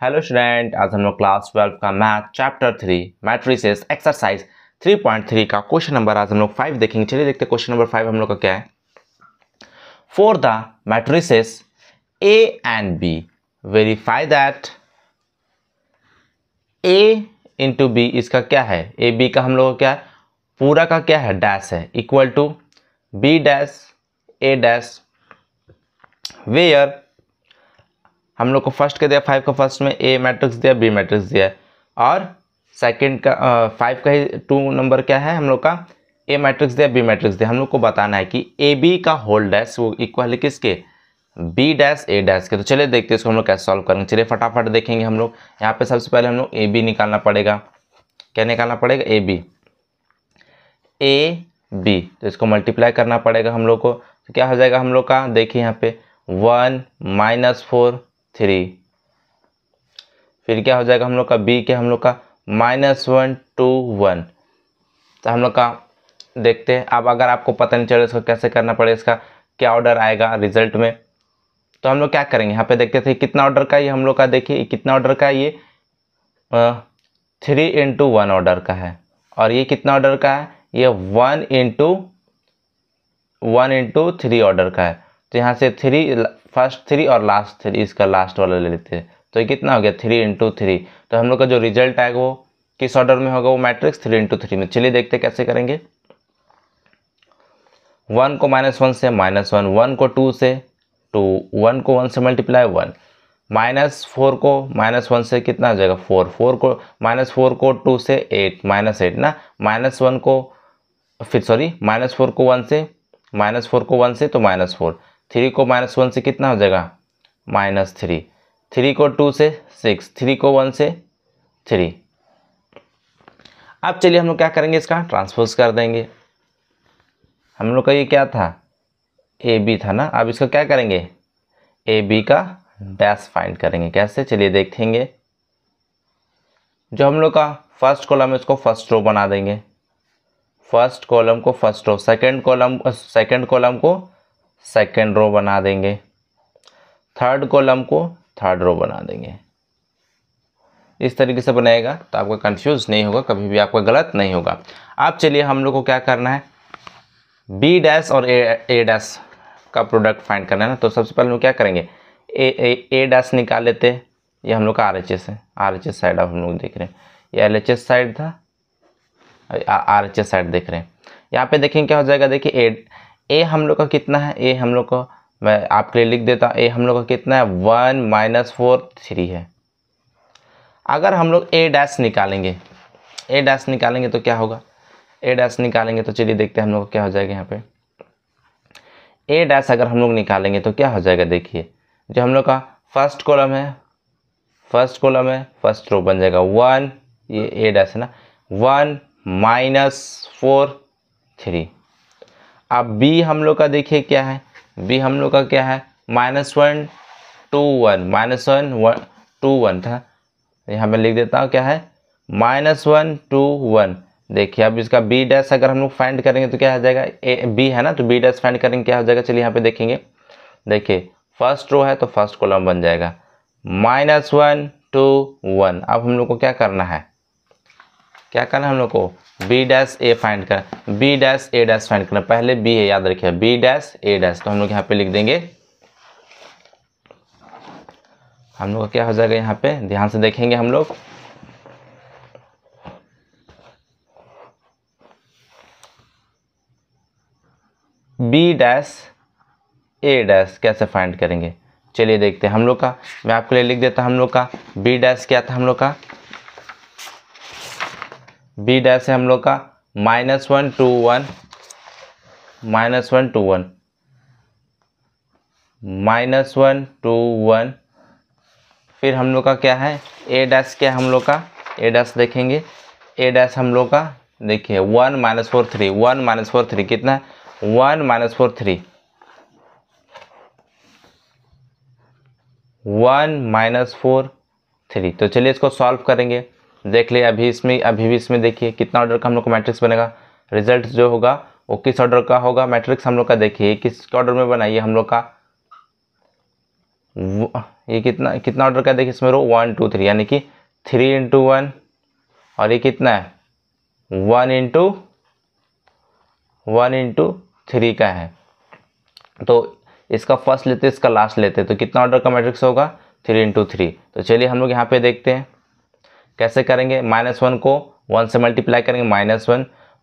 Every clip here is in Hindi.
हेलो स्टूडेंट, आज हम लोग क्लास 12 का मैथ चैप्टर 3 मैट्रिसेस एक्सरसाइज 3.3 का क्वेश्चन नंबर आज हम लोग 5 देखेंगे। चलिए देखते हैं क्वेश्चन नंबर 5 हम लोग का क्या है। For the matrices A and B verify that A into B, इसका क्या है, ए बी का हम लोग का क्या है, पूरा का क्या है, डैश है, equal to B dash A dash, where हम लोग को फर्स्ट का दिया 5 का, फर्स्ट में ए मैट्रिक्स दिया, बी मैट्रिक्स दिया, और सेकंड का 5 का ही 2 नंबर क्या है हम लोग का, ए मैट्रिक्स दिया, बी मैट्रिक्स दिया। हम लोग को बताना है कि ए बी का होल डैश वो इक्वल है किसके, बी डैश ए डैश के। तो चलिए देखते हैं इसको हम लोग कैसे सॉल्व करेंगे। चलिए फटाफट देखेंगे हम लोग। यहाँ पे सबसे पहले हम लोग ए बी निकालना पड़ेगा। क्या निकालना पड़ेगा, ए बी, तो इसको मल्टीप्लाई करना पड़ेगा हम लोग को। तो क्या हो जाएगा हम लोग का, देखिए यहाँ पे 1 -4 3, फिर क्या हो जाएगा हम लोग का, बी के हम लोग का -1 2 1। तो हम लोग का देखते हैं। अब अगर आपको पता नहीं चले इसको कैसे करना पड़ेगा, इसका क्या ऑर्डर आएगा रिजल्ट में, तो हम लोग क्या करेंगे, यहाँ पे देखते थे कितना ऑर्डर का ये हम लोग का, देखिए कितना ऑर्डर का, ये 3 × 1 ऑर्डर का है, और ये कितना ऑर्डर का है, ये 1 × 3 ऑर्डर का है। तो यहाँ से 3 फर्स्ट 3 और लास्ट 3, इसका लास्ट वाला ले लेते हैं। तो ये कितना हो गया, 3 × 3। तो हम लोग का जो रिजल्ट आएगा वो किस ऑर्डर में होगा, वो मैट्रिक्स 3 × 3 में। चलिए देखते हैं कैसे करेंगे। 1 को -1 से -1, 1 को 2 से 2, 1 को 1 से मल्टीप्लाई 1, -4 को -1 से कितना हो जाएगा 4, 4 को -4 को 2 से 8 -8 ना, -1 को फिर सॉरी -4 को 1 से, -4 को 1 से तो -4, 3 को -1 से कितना हो जाएगा -3, 3 को 2 से 6, 3 को 1 से 3। अब चलिए हम लोग क्या करेंगे, इसका ट्रांसपोज कर देंगे। हम लोग का ये क्या था, ए बी था ना। अब इसका क्या करेंगे, ए बी का डैश फाइंड करेंगे। कैसे, चलिए देखेंगे। जो हम लोग का फर्स्ट कॉलम है उसको फर्स्ट रो बना देंगे, फर्स्ट कॉलम को फर्स्ट रो, सेकंड कॉलम को सेकंड रो बना देंगे, थर्ड कॉलम को थर्ड रो बना देंगे। इस तरीके से बनाएगा तो आपका कंफ्यूज नहीं होगा, कभी भी आपका गलत नहीं होगा। अब चलिए हम लोग को क्या करना है, बी डैश और ए डैश का प्रोडक्ट फाइंड करना है ना। तो सबसे पहले हम लोग क्या करेंगे, ए डैश निकाल लेते हैं। ये हम लोग का RHS है, RHS साइड अब हम लोग देख रहे हैं, ये LHS साइड था, RHS साइड देख रहे हैं। यहाँ पे देखेंगे क्या हो जाएगा, देखिए ए हम लोग का कितना है, ए हम लोग को मैं आपके लिए लिख देता हूँ, ए हम लोग का कितना है 1 -4 3 है। अगर हम लोग ए डैश निकालेंगे, तो क्या होगा, ए डैश निकालेंगे तो चलिए देखते हैं हम लोग को क्या हो जाएगा। यहाँ पे ए डैश अगर हम लोग निकालेंगे तो क्या हो जाएगा, देखिए जो हम लोग का फर्स्ट कॉलम है, फर्स्ट रो बन जाएगा 1, ये ए डैश है ना, 1 -4 3। अब बी हम लोग का देखिए क्या है, बी हम लोग का क्या है -1 2 1 2 1 था। यहाँ मैं लिख देता हूँ क्या है -1 2 1। देखिए अब इसका बी डैश अगर हम लोग फाइंड करेंगे तो क्या हो जाएगा, ए बी है ना, तो बी डैश फाइंड करेंगे क्या हो जाएगा। चलिए यहाँ पे देखेंगे, देखिए फर्स्ट रो है तो फर्स्ट कॉलम बन जाएगा -1 2 1। अब हम लोग को क्या करना है, हम लोग को बी डैश ए फाइंड करना, B dash A dash find करना। पहले बी है, याद रखिए, बी डैश ए डैश। तो हम लोग यहाँ पे लिख देंगे, हम लोग का क्या हो जाएगा, यहाँ पे ध्यान से देखेंगे हम लोग, बी डैश ए डैश कैसे फाइंड करेंगे। चलिए देखते हैं हम लोग का, मैं आपके लिए लिख देता हूँ। हम लोग का बी डैश क्या था, हम लोग का बी डैश है हम लोग का -1 2 1 -1 2 1 -1 2 1। फिर हम लोग का क्या है, ए डैश क्या है हम लोग का, ए डैश देखेंगे, ए डैश हम लोग का देखिए 1 -4 3, 1 -4 3 कितना है 1 -4 3, 1 -4 3। तो चलिए इसको सॉल्व करेंगे। देख लिए अभी भी इसमें देखिए कितना ऑर्डर का हम लोग का मैट्रिक्स बनेगा। रिजल्ट जो होगा वो किस ऑर्डर का होगा, मैट्रिक्स हम लोग का देखिए किस ऑर्डर में बना, ये हम लोग का ये कितना कितना ऑर्डर का देखिए इसमें रो 1 2 3 यानी कि 3 इंटू 1 और ये कितना है 1 इंटू 3 का है। तो इसका फर्स्ट लेते इसका लास्ट लेते तो कितना ऑर्डर का मैट्रिक्स होगा 3 इंटू 3। तो चलिए हम लोग यहाँ पे देखते हैं कैसे करेंगे। -1 को 1 से मल्टीप्लाई करेंगे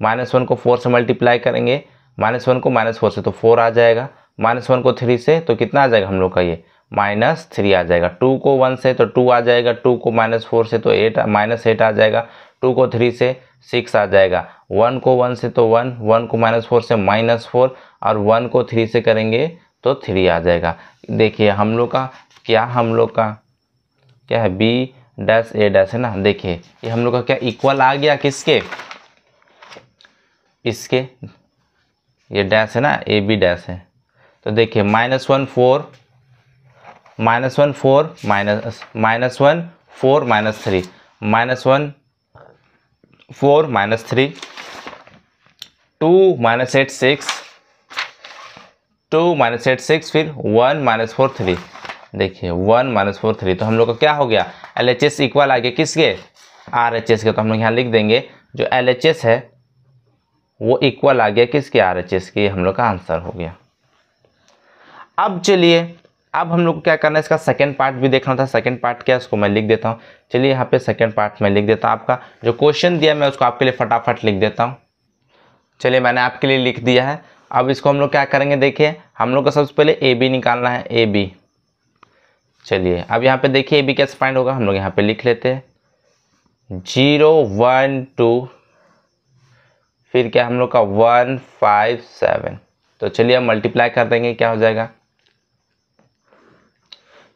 -1 को 4 से मल्टीप्लाई करेंगे -1 को -4 से तो 4 आ जाएगा, -1 को 3 से तो कितना आ जाएगा हम लोग का ये -3 आ जाएगा। 2 को 1 से तो 2 आ जाएगा, 2 को -4 से तो -8 आ जाएगा, 2 को 3 से 6 आ जाएगा, 1 को 1 से तो 1, 1 को -4 से -4 और 1 को 3 से करेंगे तो 3 आ जाएगा। देखिए हम लोग का क्या है B'A' है ना। देखिए ये हम लोग का क्या इक्वल आ गया किसके, इसके, ये डैश है ना AB' है। तो देखिए -1 4 -1 4 -1 4 -3 -1 4 -3 2 -8 6 2 -8 6 फिर 1 -4 3। देखिए 1 -4 3 तो हम लोग का क्या हो गया LHS इक्वल आ गया किसके RHS के। तो हम लोग यहाँ लिख देंगे जो LHS है वो इक्वल आ गया किसके RHS के। हम लोग का आंसर हो गया। अब चलिए अब हम लोग को क्या करना है इसका सेकंड पार्ट भी देखना था। सेकंड पार्ट क्या है उसको मैं लिख देता हूँ। चलिए यहाँ पे सेकंड पार्ट में लिख देता हूँ। आपका जो क्वेश्चन दिया मैं उसको आपके लिए फटाफट लिख देता हूँ। चलिए मैंने आपके लिए लिख दिया है। अब इसको हम लोग क्या करेंगे देखिए हम लोग को सबसे पहले AB निकालना है AB। चलिए अब यहाँ पे देखिए AB कैसे फाइंड होगा। हम लोग यहाँ पे लिख लेते हैं 0 1 2 फिर क्या हम लोग का 1 5 7। तो चलिए अब मल्टीप्लाई कर देंगे क्या हो जाएगा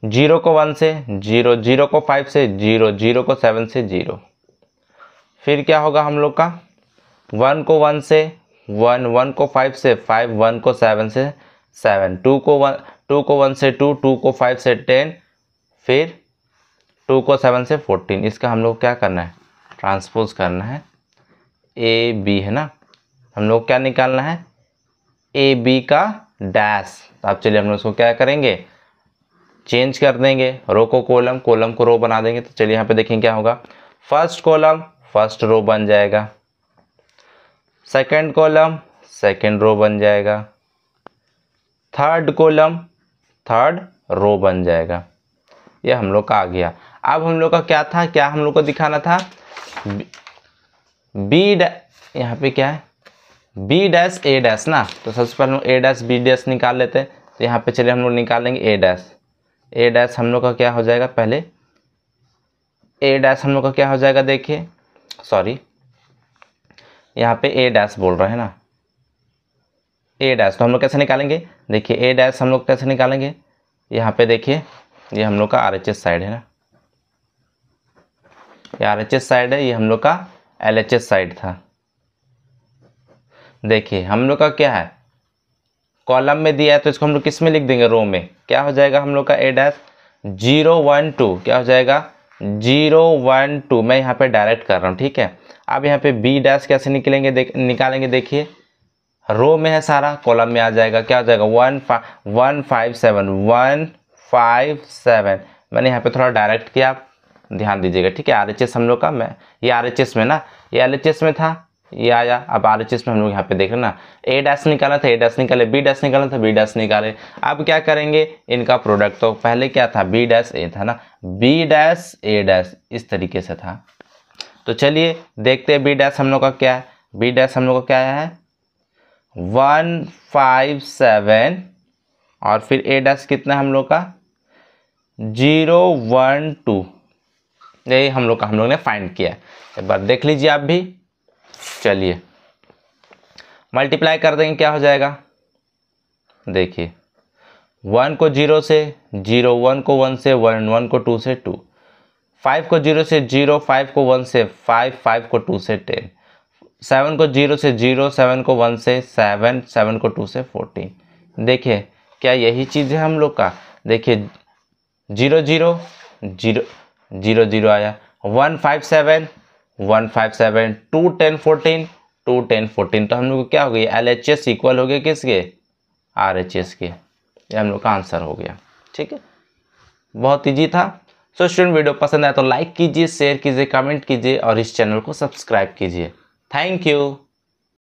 0 को 1 से 0, 0 को 5 से 0, 0 को 7 से 0। फिर क्या होगा हम लोग का 1 को 1 से 1, 1 को 5 से 5, 1 को 7 से 7, 2 को 1 से 2, 2 को 5 से 10 फिर 2 को 7 से 14। इसका हम लोग क्या करना है ट्रांसपोज करना है AB है ना। हम लोग क्या निकालना है AB का डैश। तो अब चलिए हम लोग उसको क्या करेंगे चेंज कर देंगे रो को कॉलम, कॉलम को रो बना देंगे। तो चलिए यहाँ पे देखेंगे क्या होगा फर्स्ट कॉलम फर्स्ट रो बन जाएगा, सेकंड कॉलम सेकंड रो बन जाएगा, थर्ड कॉलम थर्ड रो बन जाएगा। ये हम लोग का आ गया। अब हम लोग का क्या था क्या हम लोग को दिखाना था यहाँ पे क्या है B'A' ना। तो सबसे पहले हम A' B' निकाल लेते हैं। तो यहाँ पे चलिए हम लोग निकालेंगे A' हम लोग का क्या हो जाएगा पहले A' हम लोग का क्या हो जाएगा देखिए सॉरी यहाँ पे A' बोल रहे हैं ना A'। तो हम लोग कैसे निकालेंगे देखिए A' हम लोग कैसे निकालेंगे यहाँ पे देखिए ये हम लोग का RHS साइड है ना, ये RHS साइड है, ये हम लोग का LHS साइड था। देखिए हम लोग का क्या है कॉलम में दिया है तो इसको हम लोग किस में लिख देंगे रो में। क्या हो जाएगा हम लोग का A' 0 1 2 क्या हो जाएगा 0 1 2। मैं यहाँ पे डायरेक्ट कर रहा हूँ ठीक है। अब यहाँ पे B' कैसे निकालेंगे देखिए रो में है सारा कॉलम में आ जाएगा क्या हो जाएगा 1 5 7 1 5 7। मैंने यहाँ पे थोड़ा डायरेक्ट किया आप ध्यान दीजिएगा ठीक है। RHS हम लोग का मैं ये RHS में ना ये LHS में था ये आया। अब RHS में हम लोग यहाँ पे देख रहे हैं ना A' निकाला था A' निकाले, B' निकाला था B' निकाले। अब क्या करेंगे इनका प्रोडक्ट। तो पहले क्या था B'A था ना B'A' इस तरीके से था। तो चलिए देखते हैं B' हम लोग का क्या है। B' हम लोग का क्या है 1 5 7 और फिर A' कितना है हम लोग का 0 1 2। यही हम लोग ने फाइंड किया है। एक बार देख लीजिए आप भी। चलिए मल्टीप्लाई कर देंगे क्या हो जाएगा देखिए 1 को 0 से 0, 1 को 1 से 1, 1 को 2 से 2, 5 को 0 से 0, 5 को 1 से 5, 5 को 2 से 10, 7 को 0 से 0, 7 को 1 से 7, 7 को 2 से 14। देखिए क्या यही चीज़ है हम लोग का। देखिए 0 0 0 0 0 आया 1 5 7 1 5 7 2 10 14 2 10 14। तो हम लोग को क्या हो गया LHS इक्वल हो गया किसके RHS के। ये हम लोग का आंसर हो गया ठीक है। बहुत ईजी था। सो स्टूडेंट, वीडियो पसंद आया तो लाइक कीजिए, शेयर कीजिए, कमेंट कीजिए और इस चैनल को सब्सक्राइब कीजिए। Thank you.